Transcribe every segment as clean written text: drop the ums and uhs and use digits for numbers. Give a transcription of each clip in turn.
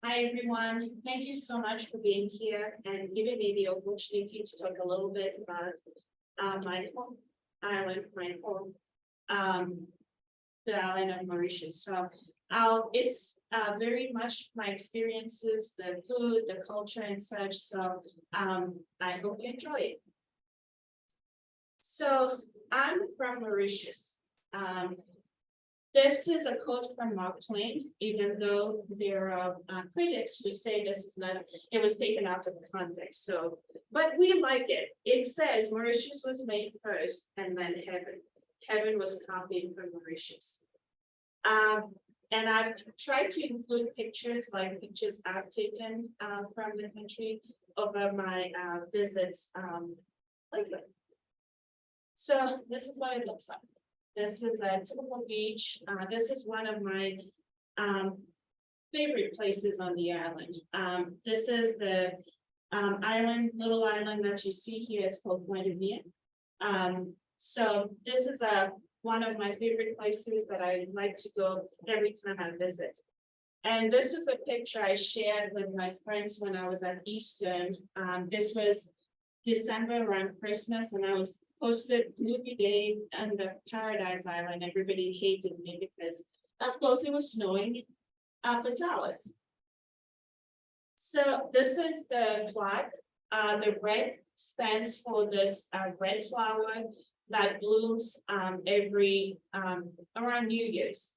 Hi, everyone. Thank you so much for being here and giving me the opportunity to talk a little bit about my home island, um, the island of Mauritius. So it's very much my experiences, the food, the culture and such. So I hope you enjoy it. So I'm from Mauritius. Um, this is a quote from Mark Twain, even though there are critics who say this is not, it was taken out of context. So, but we like it. It says Mauritius was made first and then heaven. Heaven was copied from Mauritius. And I've tried to include pictures, like pictures I've taken from the country over my visits lately. So this is what it looks like. This is a typical beach. This is one of my favorite places on the island. This is the little island that you see here. It's called Veena. So this is one of my favorite places that I like to go every time I visit. And this was a picture I shared with my friends when I was at Eastern. This was December around Christmas, and I was posted gloomy day on the Paradise Island. Everybody hated me because, of course, it was snowing up at Dallas. So this is the flag. The red stands for this red flower that blooms every around New Year's.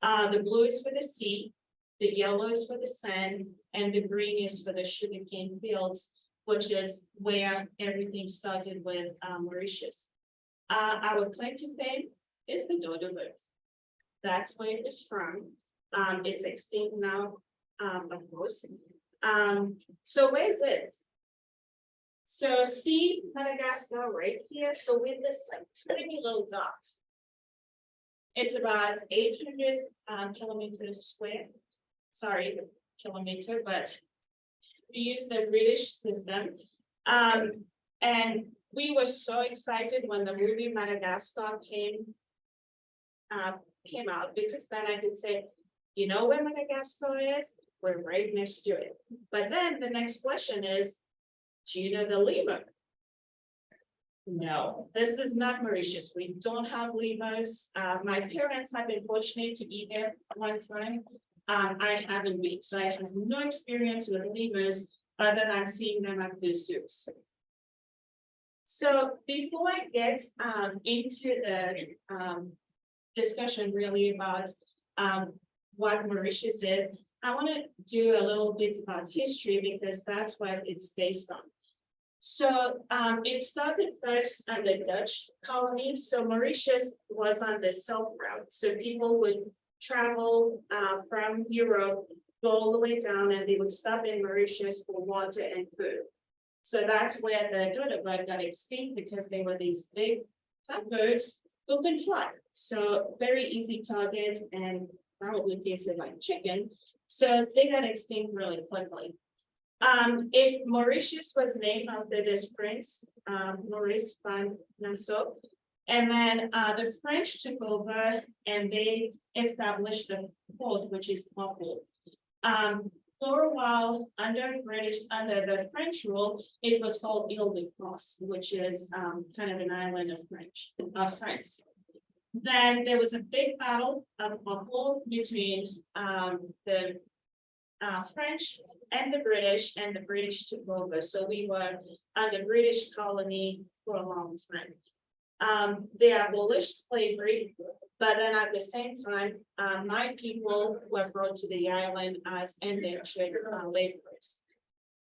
The blue is for the sea, the yellow is for the sand, and the green is for the sugarcane fields, which is where everything started with Mauritius. Our claim to fame is the dodo bird. That's where it is from. It's extinct now, of course. So where is it? So see Madagascar right here. So with this like tiny little dot, it's about 800 kilometers square. Sorry, kilometer, but we use the British system. And we were so excited when the movie Madagascar came out, because then I could say, you know where Madagascar is? We're right next to it. But then the next question is, do you know the lemur? No, this is not Mauritius. We don't have lemurs. My parents have been fortunate to be there one time. I haven't been, so I have no experience with lemurs other than seeing them at the zoos. So before I get into the discussion really about what Mauritius is, I want to do a little bit about history because that's what it's based on. So it started first on the Dutch colony. So Mauritius was on the Silk Route. So people would travel from Europe, go all the way down, and they would stop in Mauritius for water and food. So that's where the dodo bird got extinct, because they were these big fat birds who can fly. So very easy target and probably tasted like chicken. So they got extinct really quickly. Mauritius was named after this prince, Maurice van Nassau. And then the French took over and they established the port, which is Port. For a while, under the French rule, it was called Ile-de-France, which is kind of an island of France. Then there was a big battle of Port between the French and the British took over. So we were under British colony for a long time. They abolished slavery, but then at the same time, my people were brought to the island as indentured laborers.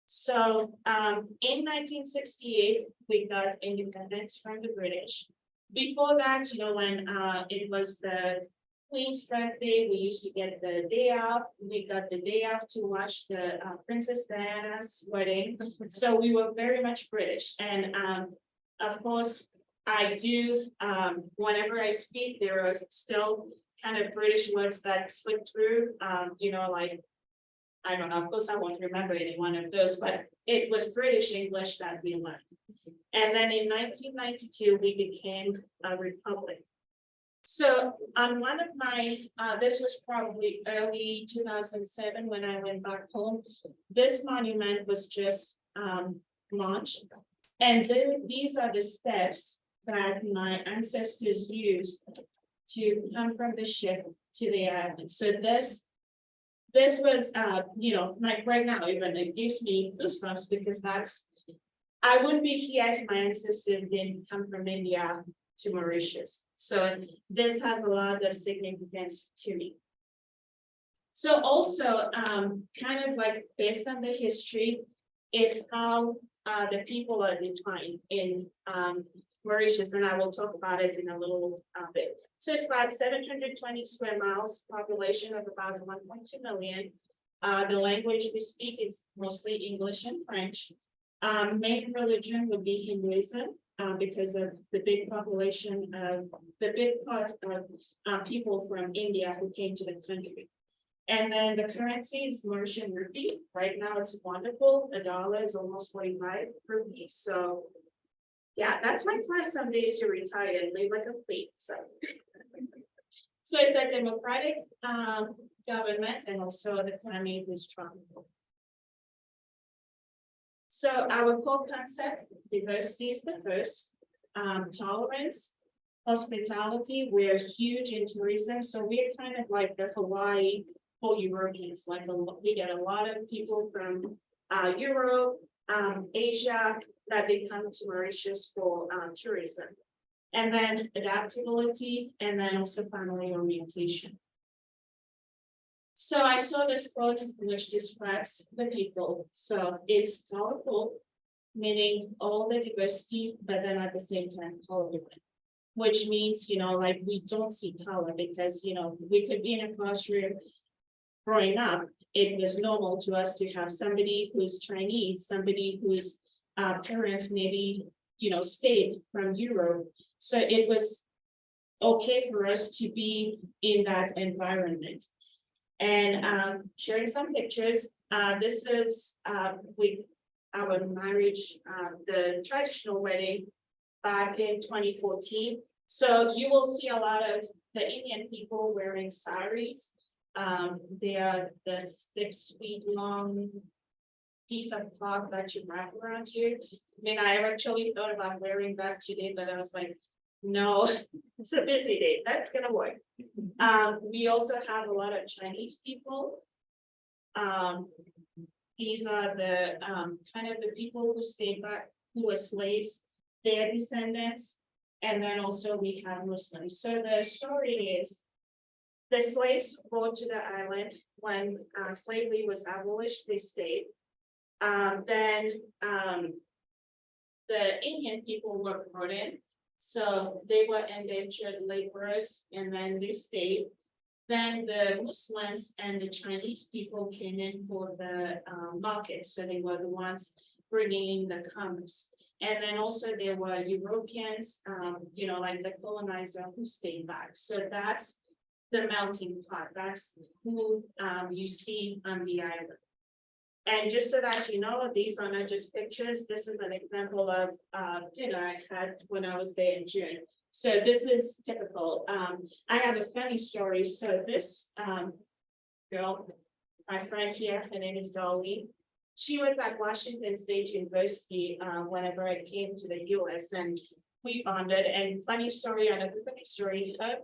So in 1968, we got independence from the British. Before that, when it was the Queen's birthday, we used to get the day off. We got the day off to watch the Princess Diana's wedding. So we were very much British. And of course, I do, whenever I speak, there are still kind of British words that slip through, like, I don't know, of course I won't remember any one of those, but it was British English that we learned. And then in 1992, we became a republic. So on one of my, this was probably early 2007 when I went back home. This monument was just launched. And then these are the steps that my ancestors used to come from the ship to the island. So this was, like right now, even it gives me goosebumps because I wouldn't be here if my ancestors didn't come from India to Mauritius. So this has a lot of significance to me. So also, kind of like based on the history, is how the people are defined in Mauritius, and I will talk about it in a little bit. So it's about 720 square miles, population of about 1.2 million. The language we speak is mostly English and French. Main religion would be Hinduism, because of the big population of the big part of people from India who came to the country. And then the currency is Mauritian rupee. Right now it's wonderful. The dollar is almost 45 rupees. So yeah, that's my plan some days to retire and live like a queen. So it's a democratic government, and also the climate is tropical. So our core concept, diversity is the first, tolerance, hospitality, we're huge in tourism. So we're kind of like the Hawaii for Europeans, like we get a lot of people from Europe, Asia, that they come to Mauritius for tourism. And then adaptability, and then also family orientation. So I saw this quote which describes the people. So it's colorful, meaning all the diversity, but then at the same time colorful, which means, like we don't see color because, we could be in a classroom growing up. It was normal to us to have somebody who's Chinese, somebody whose parents maybe, stayed from Europe. So it was okay for us to be in that environment. And sharing some pictures, this is with our marriage, the traditional wedding back in 2014. So you will see a lot of the Indian people wearing saris. They are the 6 feet long piece of cloth that you wrap around you. I mean, I actually thought about wearing that today, but I was like, no, it's a busy day. That's gonna work. We also have a lot of Chinese people. These are the kind of the people who stayed back, who were slaves, their descendants, and then also we have Muslims. So the story is the slaves brought to the island when slavery was abolished. They stayed. Then the Indian people were brought in. So they were indentured laborers, and then they stayed. Then the Muslims and the Chinese people came in for the market. So they were the ones bringing in the commerce. And then also there were Europeans, like the colonizer who stayed back. So that's the melting pot. That's who you see on the island. And just so that you know, these are not just pictures. This is an example of dinner I had when I was there in June. So this is typical. I have a funny story. So this girl, my friend here, her name is Dolly. She was at Washington State University whenever I came to the US, and we bonded. And funny story, another funny story, her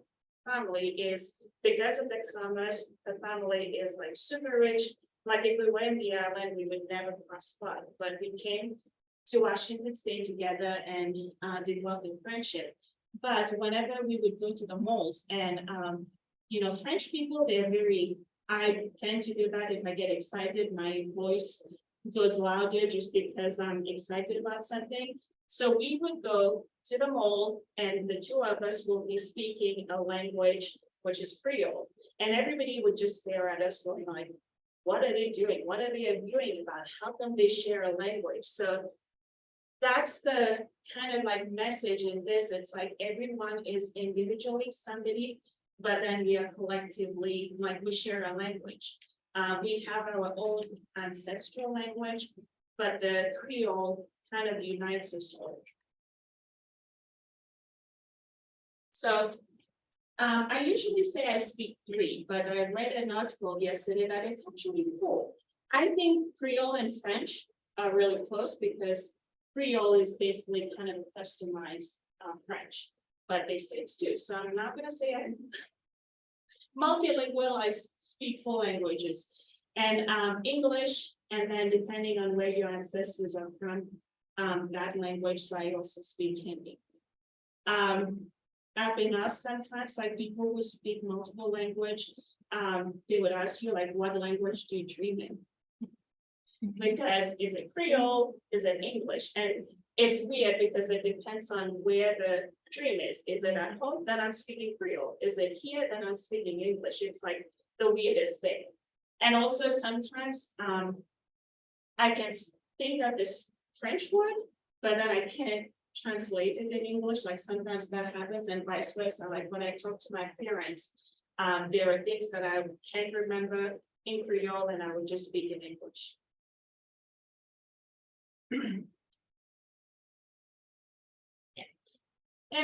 family is, because of the commerce, the family is like super rich. Like if we were in the island, we would never cross paths, but we came to Washington State together and did well in friendship. But whenever we would go to the malls, and French people, they're I tend to do that if I get excited, my voice goes louder just because I'm excited about something. So we would go to the mall, and the two of us will be speaking a language which is Creole, and everybody would just stare at us going like, what are they doing? What are they arguing about? How come they share a language? So that's the kind of like message in this. It's like everyone is individually somebody, but then we are collectively, like we share a language. We have our own ancestral language, but the Creole kind of unites us all. So I usually say I speak three, but I read an article yesterday that it's actually four. I think Creole and French are really close because Creole is basically kind of customized French, but they say it's two. So I'm not gonna say I'm multilingual. I speak four languages, and English, and then depending on where your ancestors are from, that language. So I also speak Hindi. I've been asked sometimes, like people who speak multiple language, they would ask you like, what language do you dream in? Because is it Creole, is it English? And it's weird because it depends on where the dream is. Is it at home that I'm speaking Creole? Is it here that I'm speaking English? It's like the weirdest thing. And also sometimes I can think of this French word, but then I can't translate it in English. Like sometimes that happens and vice versa. Like when I talk to my parents, there are things that I can't remember in Creole and I would just speak in English. And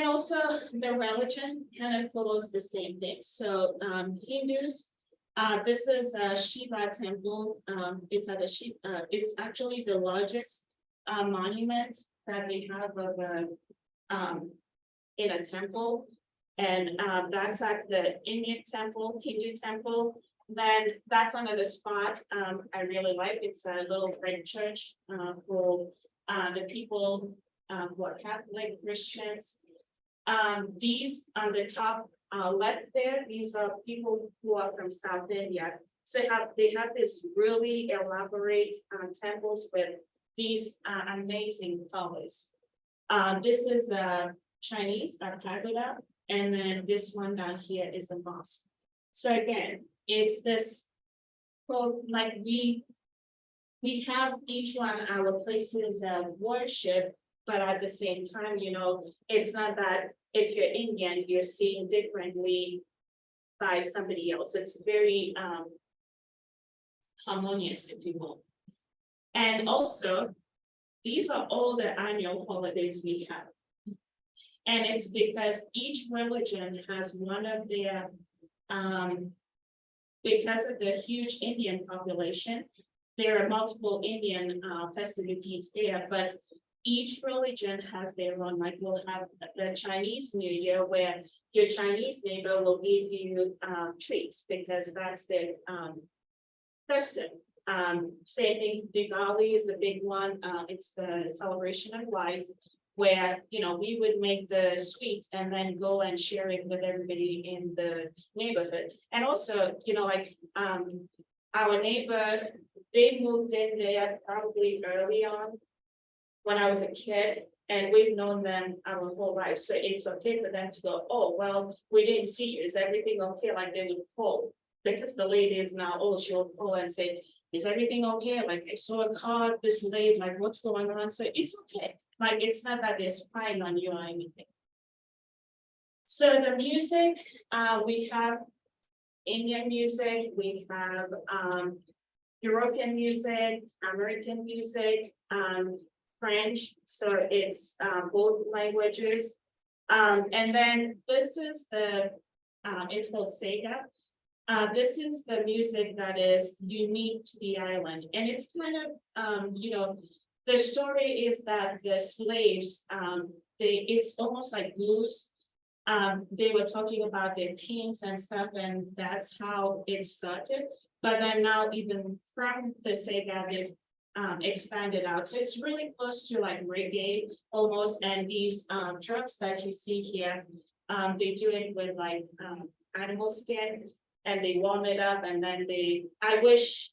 also the religion kind of follows the same thing. So Hindus, this is a Shiva temple. It's at a it's actually the largest monument that they have of in a temple. And that's at the Indian temple, Hindu temple. Then that's another spot I really like. It's a little red church for the people who are Catholic Christians. These on the top left there, these are people who are from South India. So they have this really elaborate temples with these amazing colors. This is Chinese, pagoda, and then this one down here is a mosque. So again, it's this, well, like we have each one our places of worship, but at the same time, you know, it's not that if you're Indian, you're seen differently by somebody else. It's very harmonious, if you will. And also, these are all the annual holidays we have. And it's because each religion has one of their, because of the huge Indian population, there are multiple Indian festivities there, but each religion has their own. Like we'll have the Chinese New Year where your Chinese neighbor will give you treats because that's their custom. Same thing, Diwali is a big one. It's the celebration of light where, you know, we would make the sweets and then go and share it with everybody in the neighborhood. And also, you know, like our neighbor, they moved in there probably early on when I was a kid, and we've known them our whole life. So it's okay for them to go, oh, well, we didn't see you. Is everything okay? Like they would call, because the lady is now old, she'll call and say, is everything okay? Like I saw a car this late, like what's going on? So it's okay. Like it's not that they're spying on you or anything. So the music, we have Indian music, we have European music, American music, French, so it's both languages. And then this is the, it's called Sega. This is the music that is unique to the island. And it's kind of, you know, the story is that the slaves, it's almost like blues. They were talking about their pains and stuff, and that's how it started. But then now even from the Sega, they've expanded out. So it's really close to like reggae almost. And these drums that you see here, they do it with like animal skin and they warm it up and then I wish,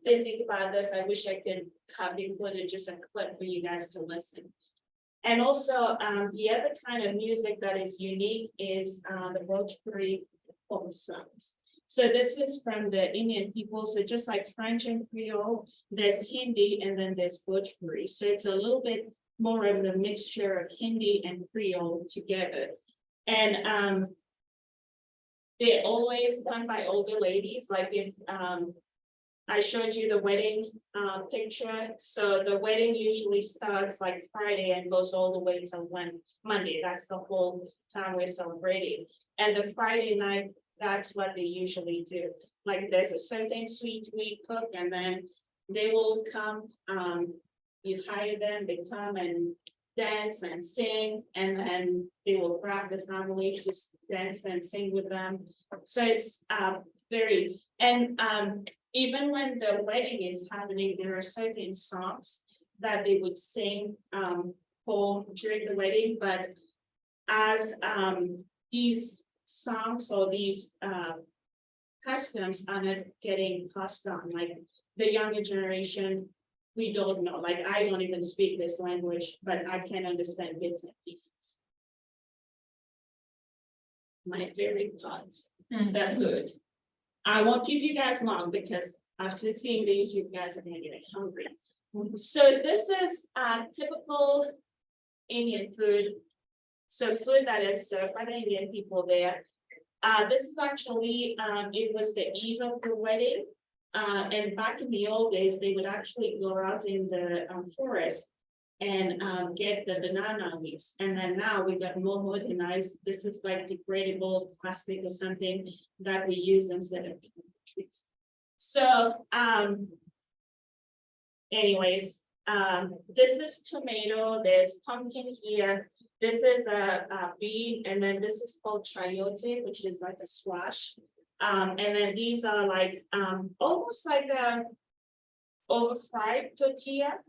didn't think about this, I wish I could have included just a clip for you guys to listen. And also the other kind of music that is unique is the Bhojpuri folk songs. So this is from the Indian people. So just like French and Creole, there's Hindi and then there's Bhojpuri. So it's a little bit more of the mixture of Hindi and Creole together. And they're always done by older ladies. Like if I showed you the wedding picture. So the wedding usually starts like Friday and goes all the way till Monday. That's the whole time we're celebrating. And the Friday night, that's what they usually do. Like there's a certain suite we cook and then they will come, you hire them, they come and dance and sing, and then they will grab the family to dance and sing with them. So it's very, and even when the wedding is happening, there are certain songs that they would sing for during the wedding, but as these songs or these customs are not getting passed on, like the younger generation, we don't know, like I don't even speak this language, but I can understand bits and pieces. My favorite part, the food. I won't give you guys long because after seeing these, you guys are gonna get hungry. So this is typical Indian food. So food that is served by the Indian people there. This is actually, it was the eve of the wedding. And back in the old days, they would actually go out in the forest and get the banana leaves. And then now we got more modernized. This is like degradable plastic or something that we use instead of trees. So anyways, this is tomato, there's pumpkin here. This is a bean, and then this is called chayote, which is like a squash. And then these are like almost like a over fried tortilla.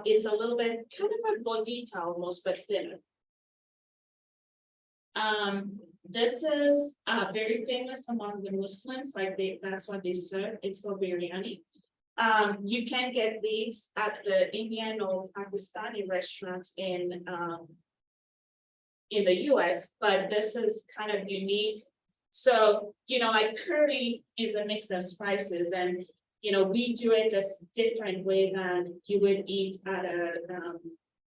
It's a little bit kind of a gordita almost, but thinner. This is very famous among the Muslims, like that's what they serve. It's for biryani. You can get these at the Indian or Pakistani restaurants in the US, but this is kind of unique. So, you know, like curry is a mix of spices, and you know, we do it a different way than you would eat at a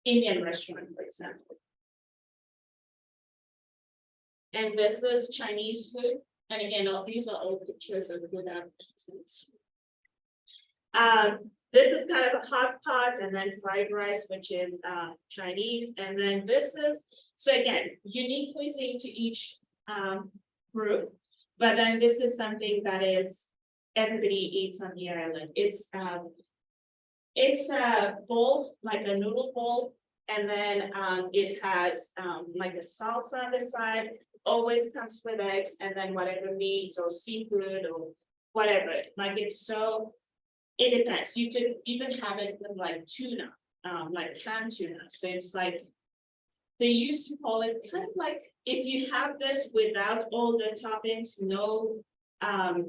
Indian restaurant, for example. And this is Chinese food. And again, these are all pictures of food I've eaten. This is kind of a hot pot, and then fried rice, which is Chinese. And then this is, so again, unique cuisine to each group. But then this is something that is everybody eats on the island. It's a bowl, like a noodle bowl, and then it has like a salsa on the side. Always comes with eggs, and then whatever meat or seafood or whatever. Like it's so. It depends. You could even have it with like tuna, like canned tuna. So it's like they used to call it kind of like if you have this without all the toppings, no, I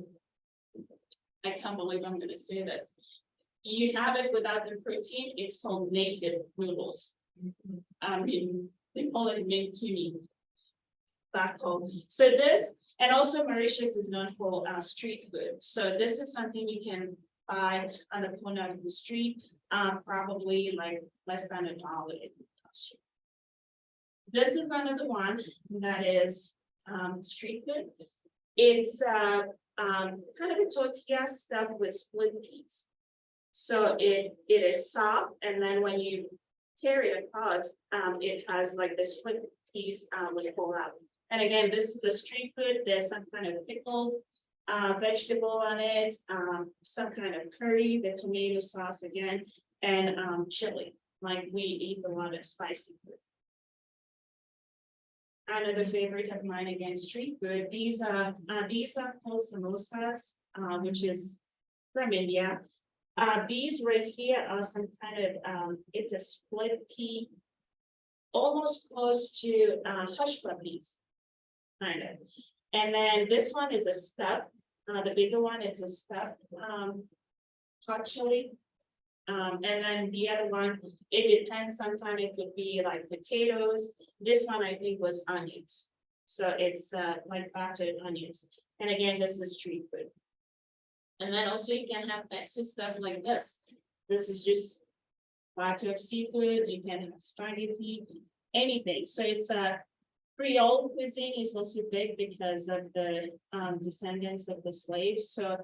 can't believe I'm gonna say this. You have it without the protein, it's called naked noodles. They call it mint tuni back home. So this, and also Mauritius is known for street food. So this is something you can buy on the corner of the street, probably like less than $1. This is another one that is street food. It's kind of a tortilla stuffed with split peas. So it is soft, and then when you tear it apart, it has like the split peas will pull out. And again, this is a street food. There's some kind of pickled vegetable on it, some kind of curry, the tomato sauce again, and chili. Like we eat a lot of spicy food. Another favorite of mine, again, street food. These are called samosas, which is from India. These right here are some kind of it's a split pea, almost close to hush puppies, kind of. And then this one is a stuffed. The bigger one is a stuffed hot chili. And then the other one, it depends. Sometimes it could be like potatoes. This one I think was onions. So it's like battered onions. And again, this is street food. And then also you can have extra stuff like this. This is just platter of seafood. You can have spaghetti, anything. So it's a Creole cuisine is also big because of the descendants of the slaves. So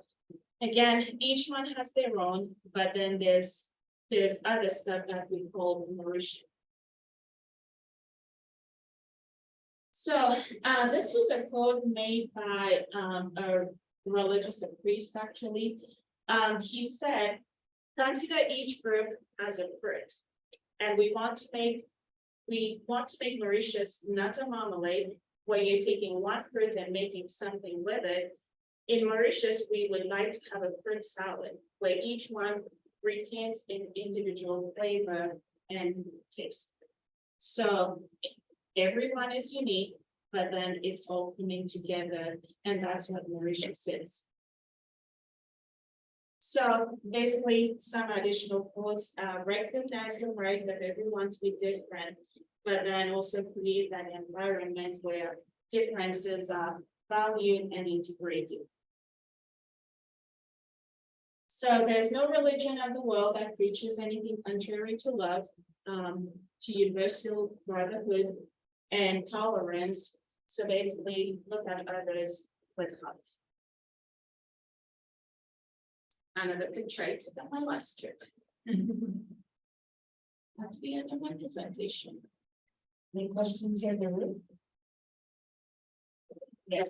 again, each one has their own, but then there's other stuff that we call Mauritian. So, this was a code made by, a religious priest, actually. He said, consider each group as a fruit. And we want to make Mauritius not a marmalade, where you're taking one fruit and making something with it. In Mauritius, we would like to have a fruit salad, where each one retains an individual flavor and taste. So everyone is unique, but then it's all coming together, and that's what Mauritius is. So basically, some additional quotes, recognize the right that everyone to be different, but then also create that environment where differences are valued and integrated. So there's no religion of the world that preaches anything contrary to love, to universal brotherhood and tolerance. So basically, look at others with heart. Another good trait that my last trip. That's the end of my presentation. Any questions here in the room? Yeah.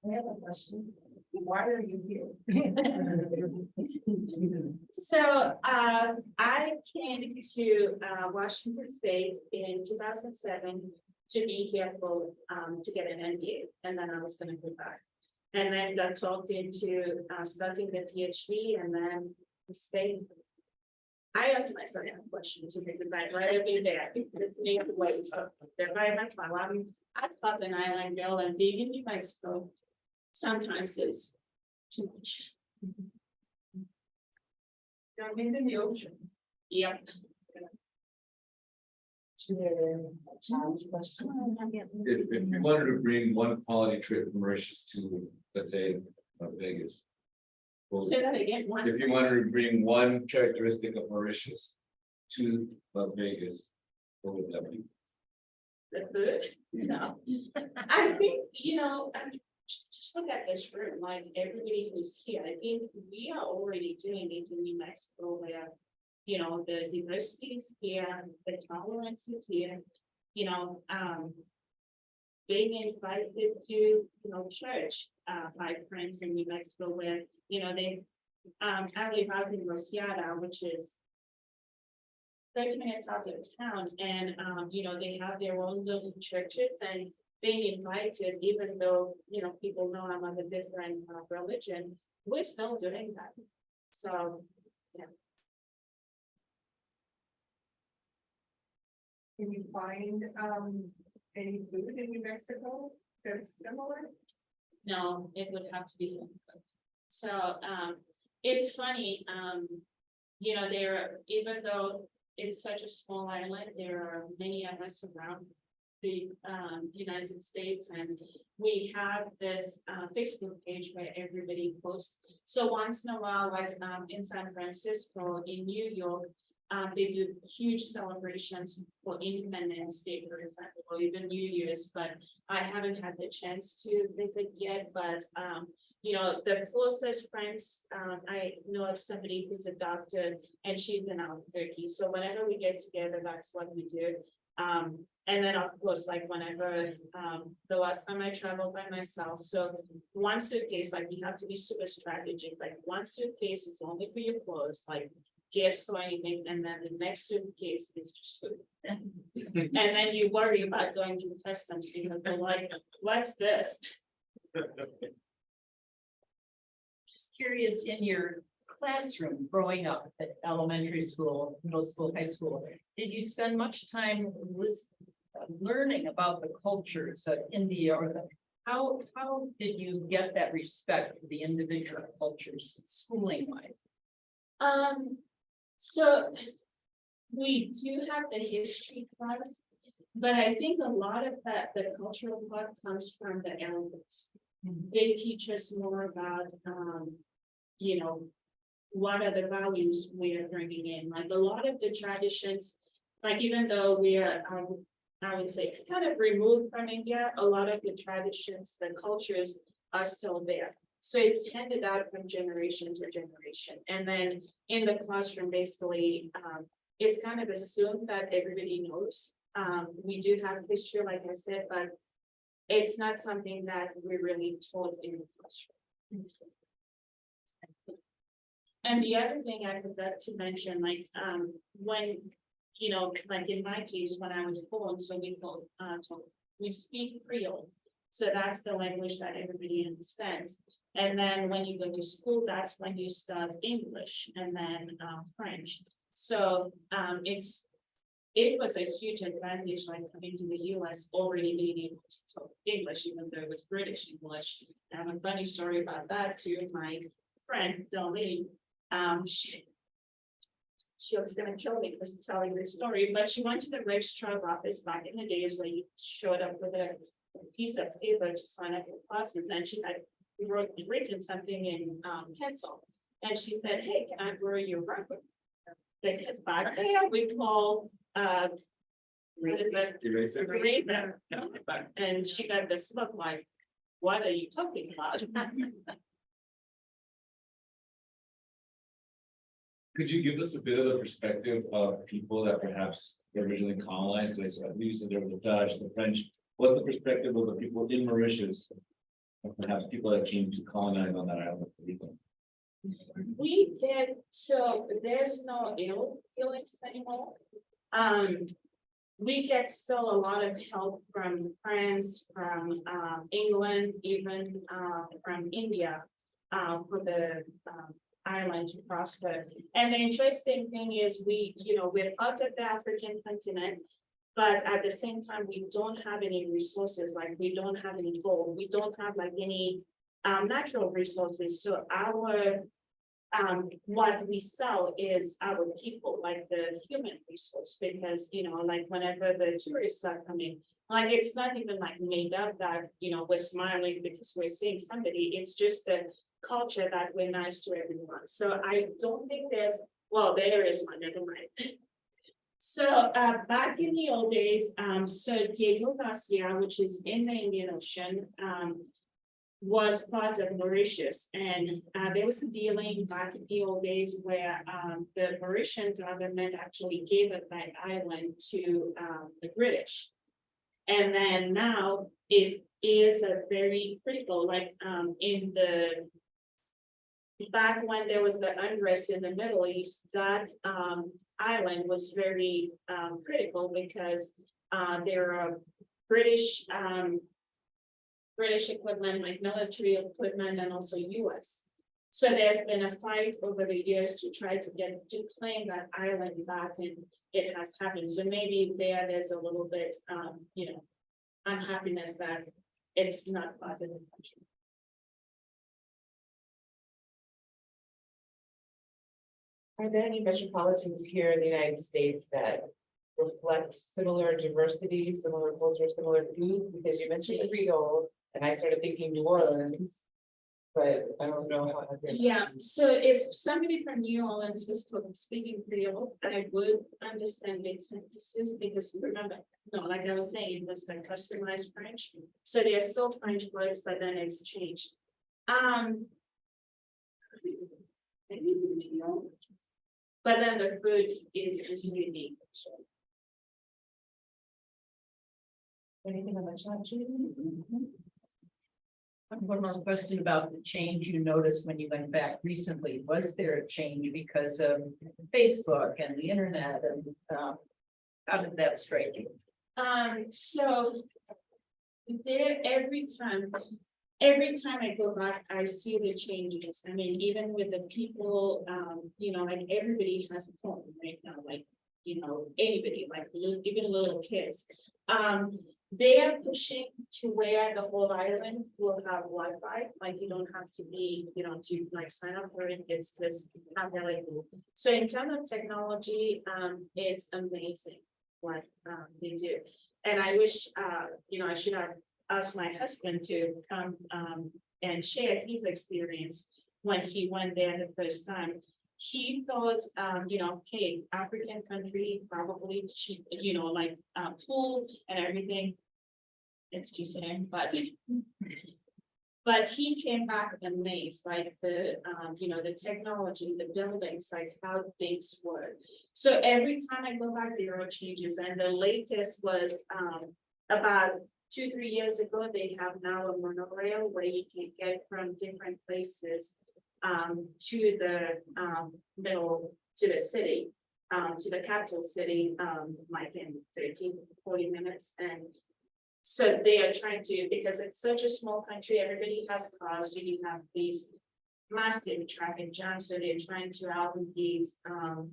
I have a question. Why are you here? So I came to Washington State in 2007 to be here for to get an MBA, and then I was going to go back. And then got talked into starting the PhD, and then stayed. I asked myself a question too, because I'd rather be there. It's me the way. So I taught an island girl, and being in New Mexico sometimes is too much. That means in the ocean. Yep. Challenge question. If you wanted to bring one quality trait from Mauritius to, let's say, Las Vegas. Well, Say that again. One. if you wanted to bring one characteristic of Mauritius to Las Vegas, what would that be? The food, no. I think, just look at this room, like everybody who's here, I think we are already doing it in New Mexico where, the diversity is here, the tolerance is here, being invited to, church, by friends in New Mexico where, they, I live out in Rosiada, which is 30 minutes out of town, and they have their own little churches, and being invited, even though people know I'm of a different religion, we're still doing that. So, yeah. Can you find any food in New Mexico that's similar? No, it would have to be home cooked. So it's funny, even though it's such a small island, there are many of us around the United States, and we have this Facebook page where everybody posts. So once in a while, like in San Francisco, in New York, they do huge celebrations for Independence Day, for example, or even New Year's, but I haven't had the chance to visit yet. But the closest friends, I know of somebody who's a doctor, and she's in Albuquerque. So whenever we get together, that's what we do. And then of course, like whenever the last time I traveled by myself, so one suitcase, like you have to be super strategic, like one suitcase is only for your clothes, like gifts or anything, and then the next suitcase is just food. And then you worry about going to customs because they're like, what's this? Just curious, in your classroom growing up at elementary school, middle school, high school, did you spend much time learning about the cultures of India, or how did you get that respect for the individual cultures schooling wise? So we do have the history class, but I think a lot of that, the cultural part comes from the elders. They teach us more about, what are the values we are bringing in, like a lot of the traditions, like even though we are, I would say kind of removed from India, a lot of the traditions, the cultures are still there. So it's handed out from generation to generation. And then in the classroom, basically, it's kind of assumed that everybody knows We do have history, like I said, but it's not something that we're really taught in the classroom. And the other thing I forgot to mention, like, when, like in my case, when I was born, so we speak Creole. So that's the language that everybody understands. And then when you go to school, that's when you start English and then French. So it was a huge advantage, like coming to the US, already being able to talk English, even though it was British English. I have a funny story about that too. My friend Darlene, she was gonna kill me for telling this story, but she went to the registrar office back in the days where you showed up with a piece of paper to sign up for classes, and she had written something in pencil. And she said, hey, can I borrow your rubber? Because back there we call what is that? Eraser. And she got this look like, what are you talking about? Could you give us a bit of the perspective of people that perhaps originally colonized, like you said there were the Dutch, the French, what's the perspective of the people in Mauritius? Or perhaps people that came to colonize on that island? We get, so there's no illness anymore. We get still a lot of help from France, from England, even from India, for the island to prosper. And the interesting thing is we're part of the African continent, but at the same time, we don't have any resources, like we don't have any gold, we don't have like any natural resources. So our what we sell is our people, like the human resource, because like whenever the tourists are coming, like it's not even like made up that we're smiling because we're seeing somebody. It's just a culture that we're nice to everyone. So I don't think there is one, never mind. So back in the old days, so Diego Garcia, which is in the Indian Ocean, was part of Mauritius, and there was a dealing back in the old days where the Mauritian government actually gave up that island to the British. And then now it is a very critical, like in the back when there was the unrest in the Middle East, that island was very critical because there are British equipment, like military equipment, and also US. So there's been a fight over the years to try to claim that island back, and it has happened. So maybe there's a little bit unhappiness that it's not part of the country. Are there any metropolitans here in the United States that reflect similar diversity, similar culture, similar foods? Because you mentioned the Creole, and I started thinking New Orleans, but I don't know how. Yeah, so if somebody from New Orleans was speaking Creole, I would understand its emphasis, because remember, like I was saying, it was the customized French. So there's still French words, but then it's changed. But then the food is just unique. Anything on the chat, Judy? One more question about the change you noticed when you went back recently. Was there a change because of Facebook and the internet, and how did that strike you? So there every time I go back, I see the changes. I mean, even with the people, like everybody has a phone right now, like, anybody, like even little kids. They are pushing to where the whole island will have Wi-Fi, like you don't have to be, to like sign up for it, it's just available. So in terms of technology, it's amazing what they do. And I wish, I should have asked my husband to come and share his experience when he went there the first time. He thought, hey, African country, probably, like pool and everything. It's too soon, but But he came back amazed, like the, the technology, the buildings, like how things were. So every time I go back, there are changes, and the latest was, about 2-3 years ago, they have now a monorail where you can get from different places. To the, to the city, to the capital city, like in 13-40 minutes, and. So they are trying to, because it's such a small country, everybody has cars, so you have these massive traffic jams, so they're trying to alleviate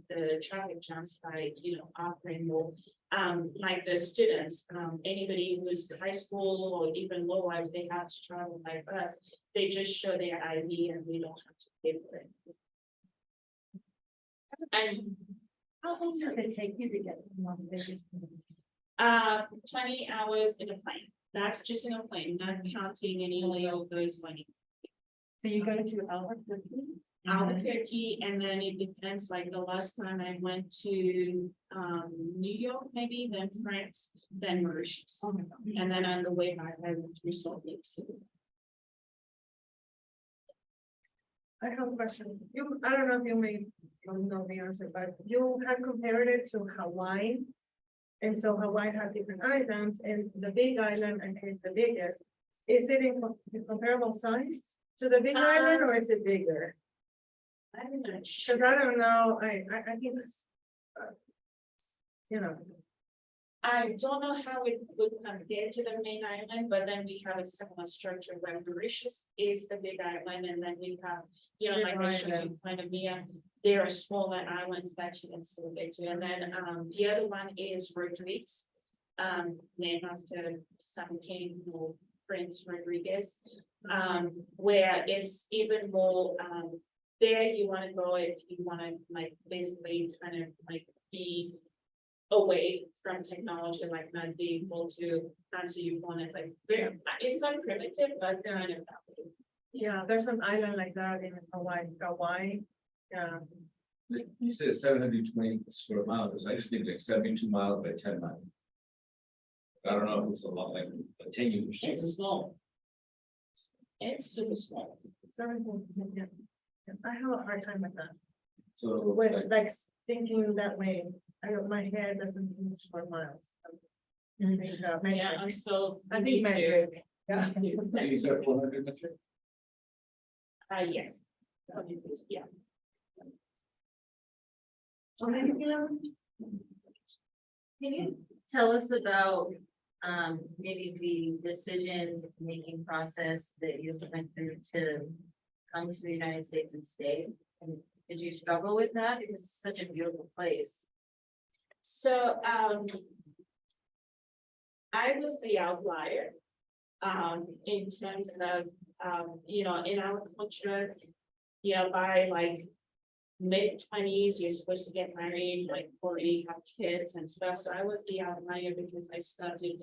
the traffic jams by, offering more. Like the students, anybody who's high school or even lower, if they have to travel by bus, they just show their ID and we don't have to pay for it. And How long does it take you to get from Las Vegas to? 20 hours in a plane. That's just in a plane, not counting any layovers when you So you go to Albuquerque? Albuquerque, and then it depends, like the last time I went to New York, maybe, then France, then Mauritius. And then on the way back, I went through Salt Lake City. I have a question. I don't know if you may know the answer, but you had compared it to Hawaii. And so Hawaii has different islands, and the big island, and it's the biggest. Is it in comparable size to the big island, or is it bigger? I'm not Cause sure. I don't know, I think it's. I don't know how it would compare to the main island, but then we have a similar structure where Mauritius is the big island, and then we have, like I showed you, Panamia. There are smaller islands that you can still get to, and then the other one is Rodriguez. Named after some king or Prince Rodriguez, where it's even more, there you want to go if you want to like basically kind of like be away from technology, like not being able to answer your phone, and like very, it's not primitive, but kind of that way. Yeah, there's an island like that in Hawaii. Yeah, You said 720 square miles, I just think like 72 miles by 10 miles. I don't know if it's a lot, like a 10 years. It's small. It's super small. yeah. I have a hard time with that, So with like, like thinking that way. My head doesn't reach 4 miles. I think, Yeah, I'm so. I think metric. Yeah. Me too. you said 400 metric? Yes. Yeah. Can you tell us about, maybe the decision-making process that you went through to come to the United States and stay? And did you struggle with that? Because it's such a beautiful place. So, I was the outlier. In terms of, in our culture, by like mid-20s, you're supposed to get married, like 40, have kids and stuff. So I was the outlier because I started,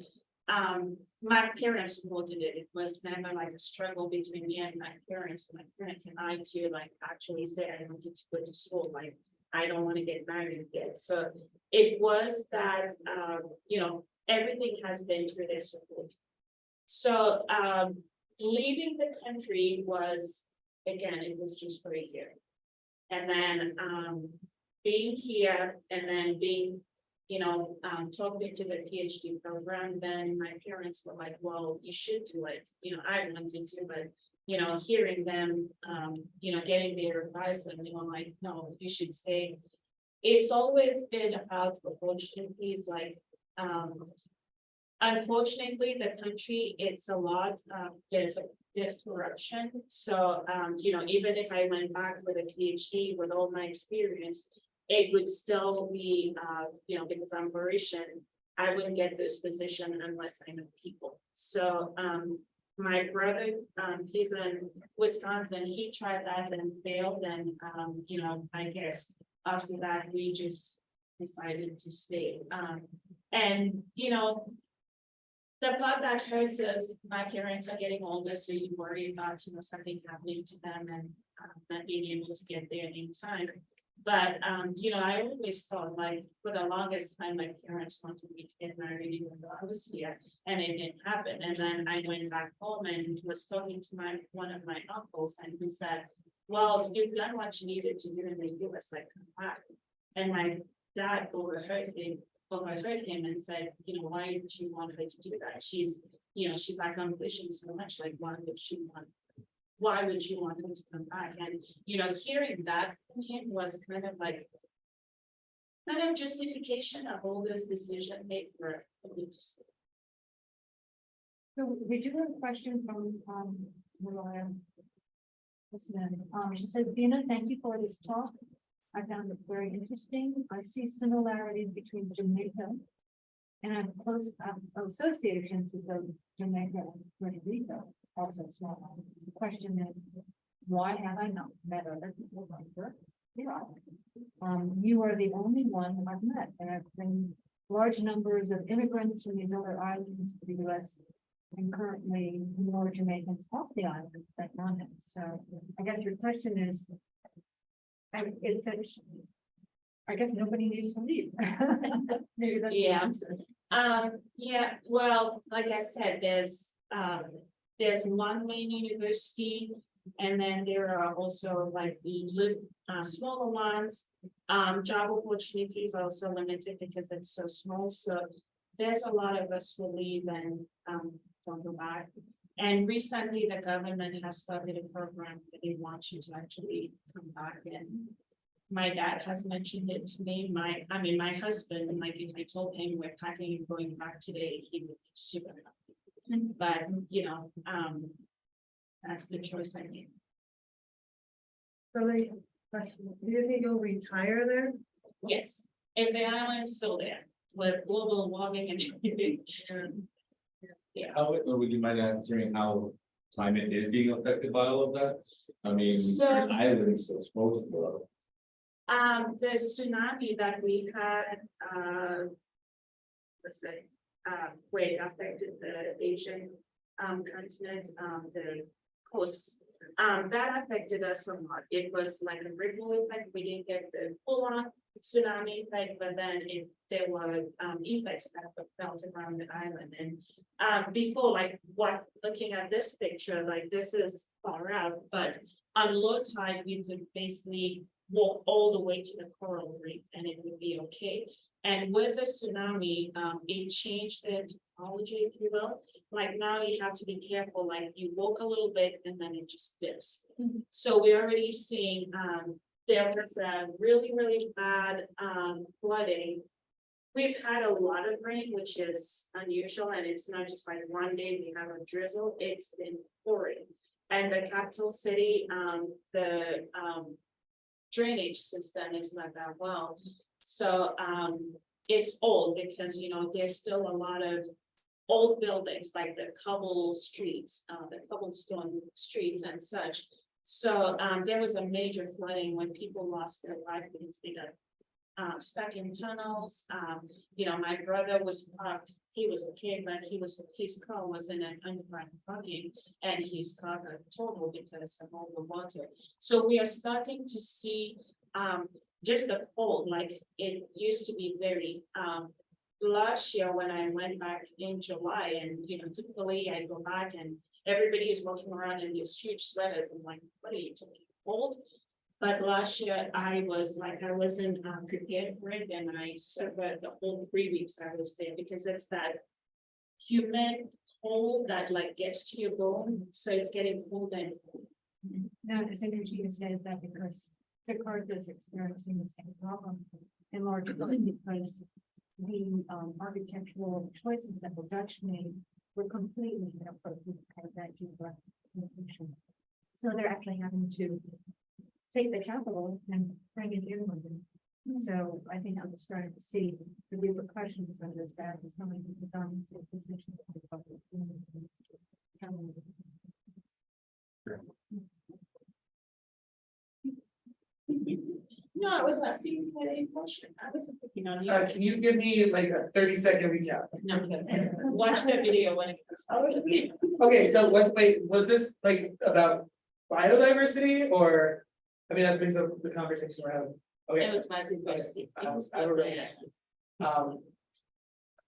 my parents supported it. It was never like a struggle between me and my parents and I to like actually say I wanted to go to school, like I don't want to get married yet. So it was that, everything has been through their support. So leaving the country was, again, it was just for a year. And then being here and then being, talking to the PhD program, then my parents were like, well, you should do it. I wanted to, but, hearing them, getting their advice and, like, no, you should stay. It's always been about opportunities, like, unfortunately, the country, it's a lot, there's corruption. So, even if I went back with a PhD with all my experience, it would still be, because I'm Mauritian, I wouldn't get this position unless I know people. So, my brother, he's in Wisconsin, he tried that and failed, and, I guess after that, we just decided to stay. And, the part that hurts is my parents are getting older, so you worry about, something happening to them and not being able to get there in time. But, you know, I always thought like, for the longest time, my parents wanted me to get married even though I was here, and it didn't happen. And then I went back home and was talking to one of my uncles, and he said, well, you've done what you needed to do in the US, like, come back. And my dad overheard him and said, you know, why did you want her to do that? She's, you know, she's like, I'm wishing so much, like, why would you want her to come back? And, you know, hearing that from him was kind of like, kind of justification of all this decision made for me to stay. So we do have a question from, Mariah. She says, Veena, thank you for this talk. I found it very interesting. I see similarities between Jamaica and I have close associations with the Jamaica and Puerto Rico, also small islands. The question is, why have I not met other people like her? Yeah. You are the only one I've met. There have been large numbers of immigrants from these other islands to the US. And currently more Jamaicans off the island than on it. So I guess your question is. I guess nobody needs to leave. Maybe that's the Yeah. answer. Yeah, well, like I said, there's one main university. And then there are also like the smaller ones. Job opportunities are also limited because it's so small, so there's a lot of us who leave and don't go back. And recently, the government has started a program that they want you to actually come back. And my dad has mentioned it to me. My husband, like if I told him we're packing and going back today, he would be super happy. But, you know, that's the choice I made. So like, do you think you'll retire there? Yes, if the island's still there, with global warming and everything. How, would you mind answering how climate is being affected by all of that? I mean, So- an island is so exposed to it. The tsunami that we had, let's say, where it affected the Asian continent, the coasts. That affected us a lot. It was like a ripple effect. We didn't get the full on tsunami effect, but then there were effects that were felt around the island. And before, like looking at this picture, like this is far out, but on low tide, we could basically walk all the way to the coral reef and it would be okay. And with the tsunami, it changed the topology, if you will. Like now you have to be careful, like you walk a little bit and then it just dips. So we're already seeing, there was a really, really bad flooding. We've had a lot of rain, which is unusual, and it's not just like one day we have a drizzle, it's been pouring. And the capital city, the drainage system is not that well. So it's old because, you know, there's still a lot of old buildings like the cobblestone streets and such. So there was a major flooding when people lost their life because they got stuck in tunnels. You know, my brother was parked, he was okay, but his car was in an underground parking and his car got totaled because of all the water. So we are starting to see just the cold, like it used to be very last year when I went back in July, and you know, typically I go back and everybody is walking around in these huge sweaters. I'm like, what are you talking cold? But last year I wasn't prepared for it, and I suffered the whole 3 weeks I was there because it's that humid cold that like gets to your bone, so it's getting cold and No, it's interesting you say that because Jakarta is experiencing the same problem in large part because the architectural choices that the Dutch made were completely inappropriate for that geographic location. So they're actually having to take the capital and bring it inland. So I think I'm starting to see the repercussions of this bad as somebody who's done this position. no, I was asking you a question. I wasn't picking on you. Can you give me like a 30-second recap? No, watch the video when it comes. Okay, so was this like about biodiversity or, I mean, that brings up the conversation we're having. Okay. It was my diversity. I have a really nice one.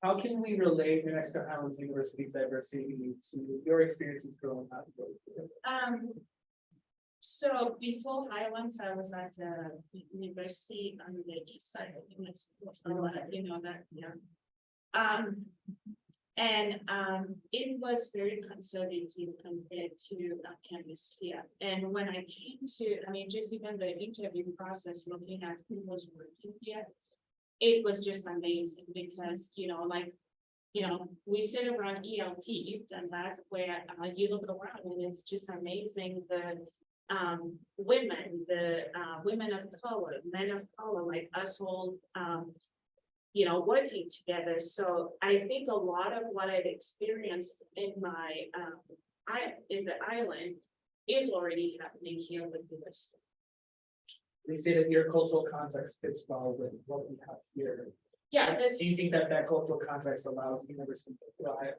How can we relate New Mexico Highlands University's diversity to your experiences growing up? So before Highlands, I was at the university on the east side of New Mexico, so, you know that, yeah. It was very conservative compared to campus here. And when I came to, I mean, just even the interview process, looking at who was working here, it was just amazing because, we sit around ELT, you've done that, where you look around and it's just amazing, the women of color, men of color, like us all, working together. So I think a lot of what I've experienced in my, in the island is already happening here with the West. They say that your cultural context fits well with what we have here. Yeah, this, Do you think that cultural context allows the university to thrive?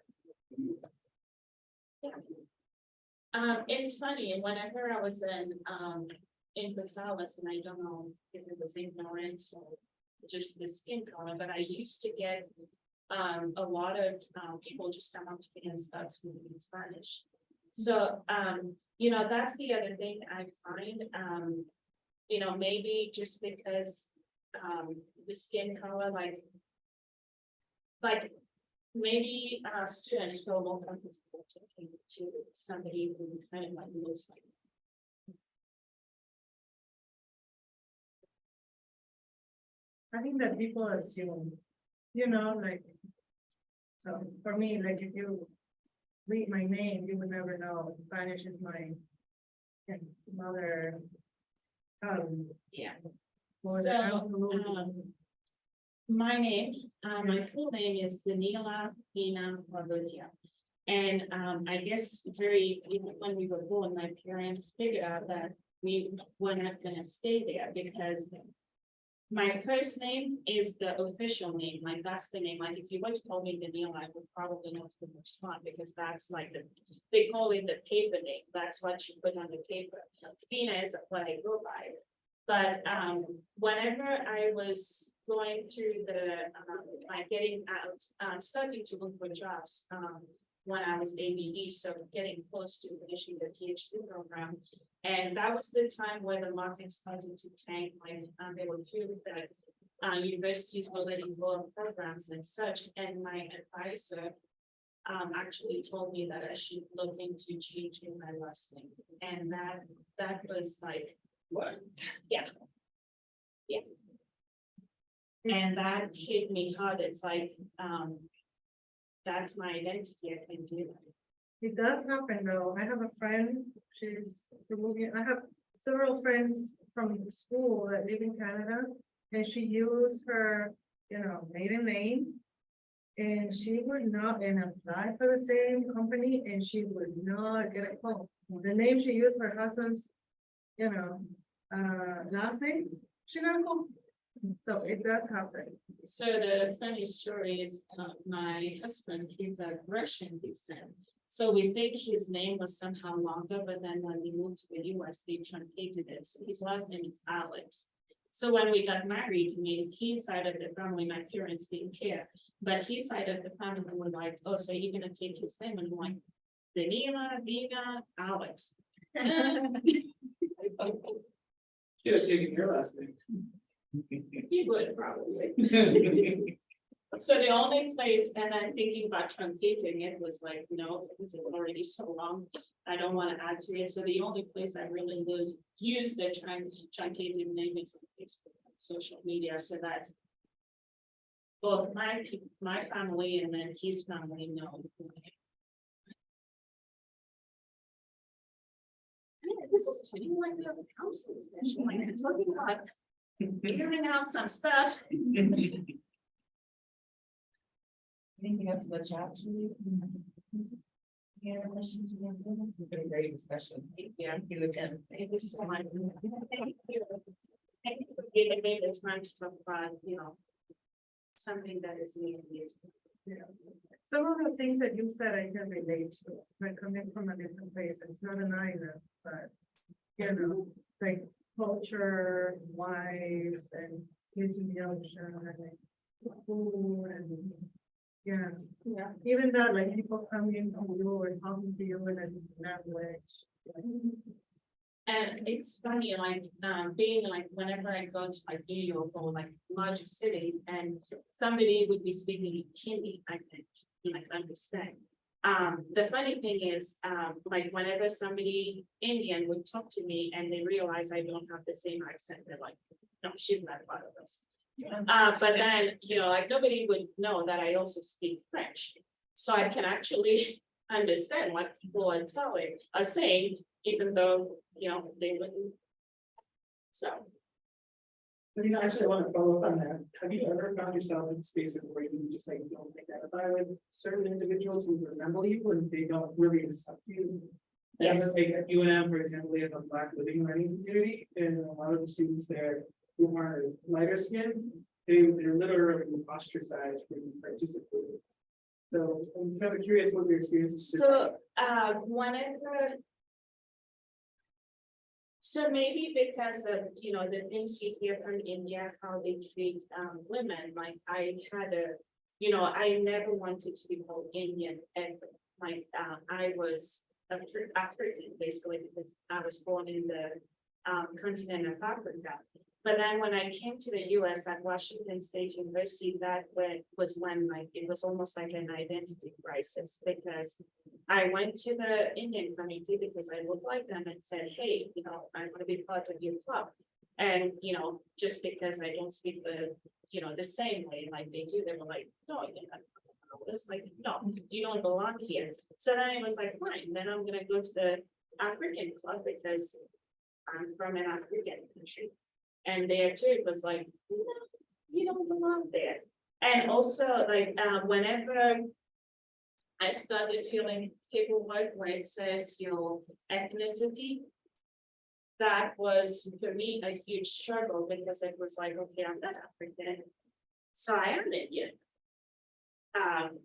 it's funny, whenever I was in Portales, and I don't know if it was ignorance or just the skin color, but I used to get a lot of people just come up to me and start speaking in Spanish. So, that's the other thing I find, maybe just because the skin color, like maybe students feel more comfortable talking to somebody who kind of like looks like. I think that people assume, like. So for me, like if you read my name, you would never know Spanish is my mother tongue. Yeah. Or So, the my name, my full name is Veena Parboteeah. And I guess even when we were born, my parents figured out that we were not gonna stay there because my first name is the official name, like that's the name, like if you were to call me Daniela, I would probably not respond because that's like they call it the paper name, that's what you put on the paper. Veena is what I go by. But whenever I was going through like getting out, starting to look for jobs, when I was ABD, so getting close to finishing the PhD program. And that was the time where the market started to tank, like there were two that universities were letting go of programs and such. And my advisor actually told me that I should look into changing my last name. And that was like, What? yeah. Yeah. And that hit me hard. It's like, that's my identity. I can do that. It does happen though. I have a friend, she's Peruvian. I have several friends from school that live in Canada. And she used her, maiden name. And she would not, and apply for the same company, and she would not get a call. The name she used, her husband's, last name, she got a call. So it does happen. So the funny story is, my husband, he's a Russian descent. So we think his name was somehow longer, but then when we moved to the US, they truncated it. So his last name is Alex. So when we got married, I mean, his side of the family, my parents didn't care. But his side of the family were like, oh, so you're gonna take his name? And I'm like, Veena, Alex. Should have taken your last name. He would probably. So the only place, and I'm thinking about truncating it was like, no, because it's already so long, I don't want to add to it. So the only place I really would use the truncated name is on Facebook, social media, so that both my family and then his family know. This is turning like a counseling session, like I'm talking about figuring out some stuff. Anything else in the chat? Any other questions? It's been a great discussion. Yeah, you again. Thank you so much. Thank you. Thank you for giving me the time to talk about, something that is needed. Some of the things that you said, I can relate to, like coming from a different place. It's not an island, but, like culture wise and using the ocean and food and. Yeah, even that, like people coming to you and talking to you in a language. And it's funny, like, being like, whenever I go to like New York or like larger cities and somebody would be speaking Hindi, I can like understand. The funny thing is, like whenever somebody Indian would talk to me and they realize I don't have the same accent, they're like, no, she's not part of us. But then, like nobody would know that I also speak French. So I can actually understand what people are saying, even though, they wouldn't. So, Actually, I want to follow up on that. Have you ever found yourself in spaces where you just like don't identify with certain individuals who resemble you and they don't really accept you? And yes, like at UNM, for example, we have a Black living learning community, and a lot of the students there who are lighter skinned, they're literally ostracized from participating. So I'm kind of curious what your experience is. so, so maybe because of, the things you hear from India, how they treat women, like I had I never wanted to be called Indian, and like I was African basically, because I was born in the continent of Africa. But then when I came to the US at Washington State University, was when like it was almost like an identity crisis, because I went to the Indian community because I looked like them and said, hey, I want to be part of your club. And, just because I don't speak the same way like they do, they were like, no, it's like, no, you don't belong here. So then it was like, fine, then I'm gonna go to the African club because I'm from an African country. And there too, it was like, no, you don't belong there. And also like, whenever I started feeling paperwork where it says your ethnicity, that was for me a huge struggle, because it was like, okay, I'm not African, so I am Indian.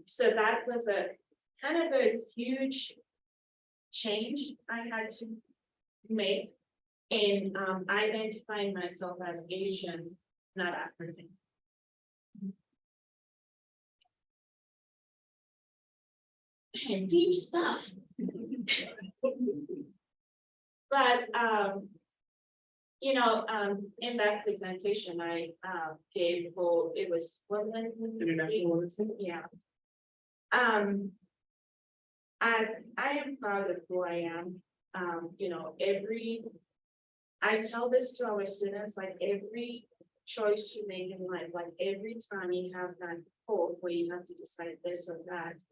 So that was a kind of a huge change I had to make in identifying myself as Asian, not African. And deep stuff. But in that presentation I gave for, it was International listening. yeah. I am proud of who I am. I tell this to our students, like every choice you make in life, like every time you have that hope where you have to decide this or that,